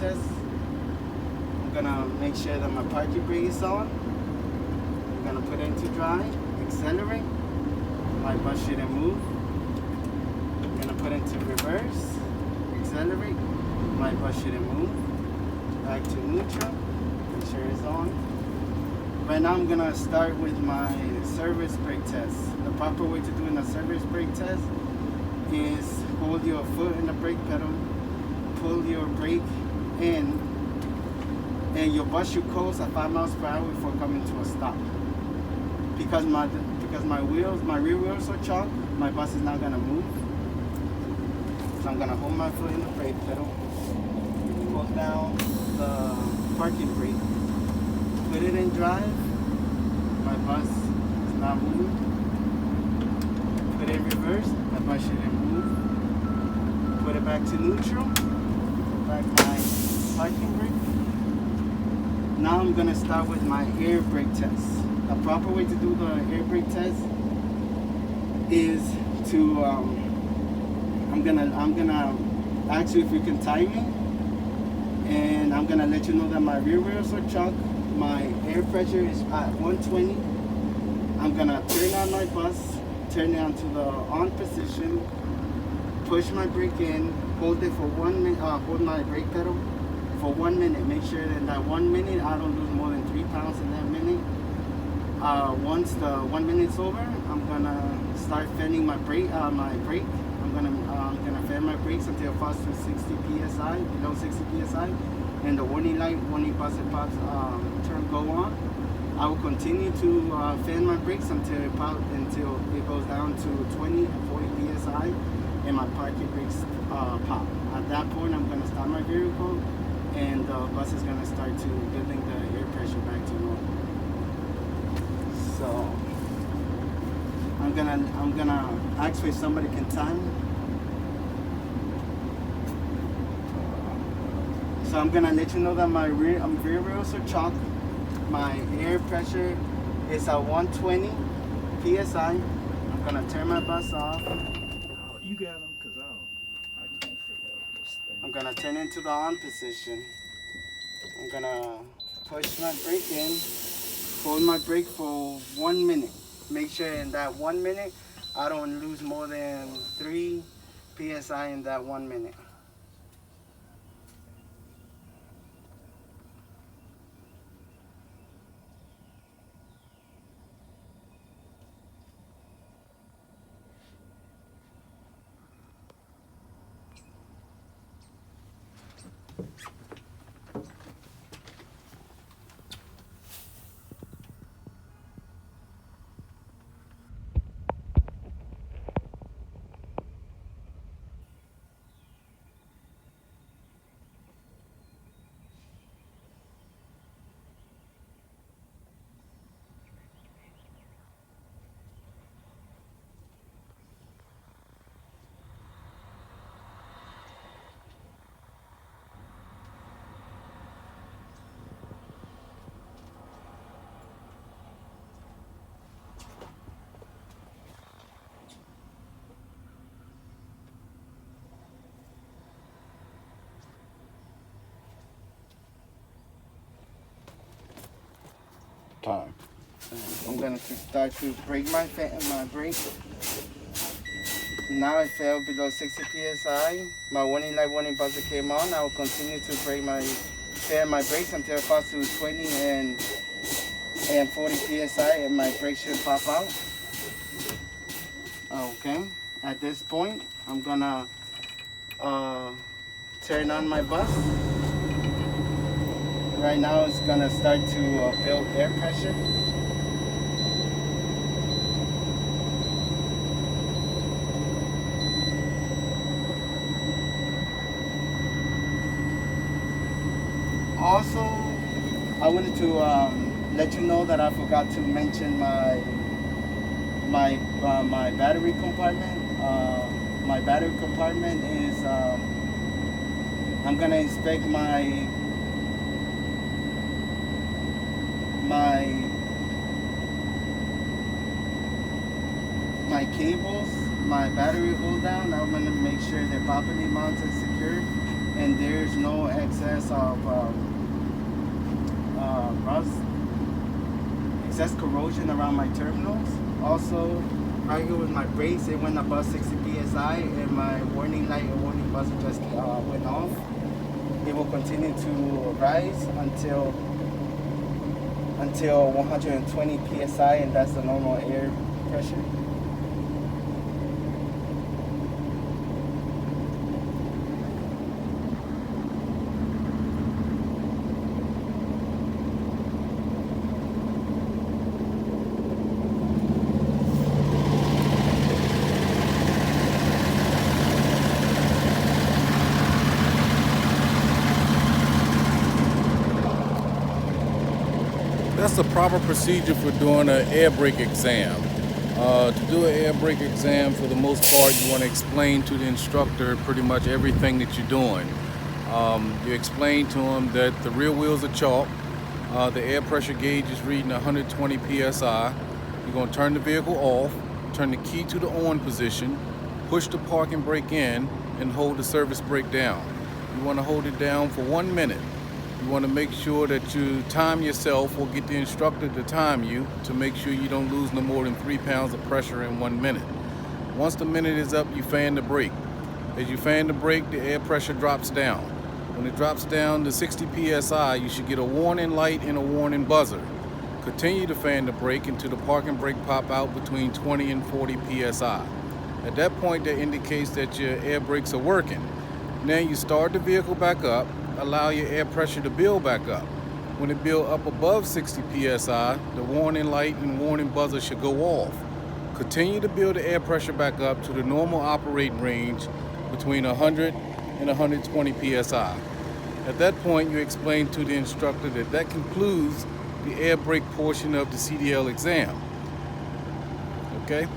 test. I'm gonna make sure that my parking brake is on. I'm gonna put it into drive, accelerate. My bus shouldn't move. I'm gonna put it into reverse, accelerate. My bus shouldn't move. Back to neutral, make sure it's on. Right now I'm gonna start with my service brake test. The proper way to do a service brake test is hold your foot in the brake pedal, pull your brake in, and your bus should coast at 5 miles per hour before coming to a stop. Because my rear wheels are chalk, my bus is not gonna move. So I'm gonna hold my foot in the brake pedal, hold down the parking brake, put it in drive. My bus is not moving. Put it in reverse. My bus shouldn't move. Put it back to neutral. Put back my parking brake. Now I'm gonna start with my air brake test. The proper way to do the air brake test is to I'm gonna ask you if you can time me, and I'm gonna let you know that my rear wheels are chalk. My air pressure is at 120. I'm gonna turn on my bus, turn it onto the on position, push my brake in, hold it for 1 minute, hold my brake pedal for 1 minute. Make sure that in that 1 minute I don't lose more than 3 pounds in that minute. Once the 1 minute's over, I'm gonna start fanning my brake. I'm gonna fan my brakes until it falls to 60 psi, below 60 psi, and the warning light, warning buzzer pops, turn go on. I will continue to fan my brakes until it goes down to 20 and 40 psi, and my parking brakes pop. At that point, I'm gonna stop my vehicle, and the bus is gonna start to building the air pressure back to normal. So I'm gonna ask if somebody can time me. So I'm gonna let you know that my rear wheels are chalk. My air pressure is at 120 psi. I'm gonna turn my bus off. Oh, you got them, cause I can't figure out this thing. I'm gonna turn into the on position. I'm gonna push my brake in, hold my brake for 1 minute. Make sure in that 1 minute I don't lose more than 3 psi in that 1 minute. Time. I'm gonna start to brake my brake. Now I fell below 60 psi. My warning light, warning buzzer came on. I will continue to fan my brakes until it falls to 20 and 40 psi, and my brakes should pop out. Okay. At this point, I'm gonna turn on my bus. Right now it's gonna start to build air pressure. Also, I wanted to let you know that I forgot to mention my battery compartment. My battery compartment is I'm gonna inspect my cables, my battery hold down. I'm gonna make sure they're properly mounted and secured, and there's no excess of rust, excess corrosion around my terminals. Also, right here with my brakes, it went above 60 psi, and my warning light and warning buzzer just went off. It will continue to rise until 120 psi, and that's the normal air pressure. That's the proper procedure for doing an air brake exam. To do an air brake exam, for the most part, you want to explain to the instructor pretty much everything that you're doing. You explain to him that the rear wheels are chalk, the air pressure gauge is reading 120 psi. You're going to turn the vehicle off, turn the key to the on position, push the parking brake in, and hold the service brake down. You want to hold it down for 1 minute. You want to make sure that you time yourself or get the instructor to time you to make sure you don't lose no more than 3 pounds of pressure in 1 minute. Once the minute is up, you fan the brake. As you fan the brake, the air pressure drops down. When it drops down to 60 psi, you should get a warning light and a warning buzzer. Continue to fan the brake until the parking brake pop out between 20 and 40 psi. At that point, that indicates that your air brakes are working. Now you start the vehicle back up, allow your air pressure to build back up. When it builds up above 60 psi, the warning light and warning buzzer should go off. Continue to build the air pressure back up to the normal operating range between 100 and 120 psi. At that point, you explain to the instructor that that concludes the air brake portion of the CDL exam. Okay?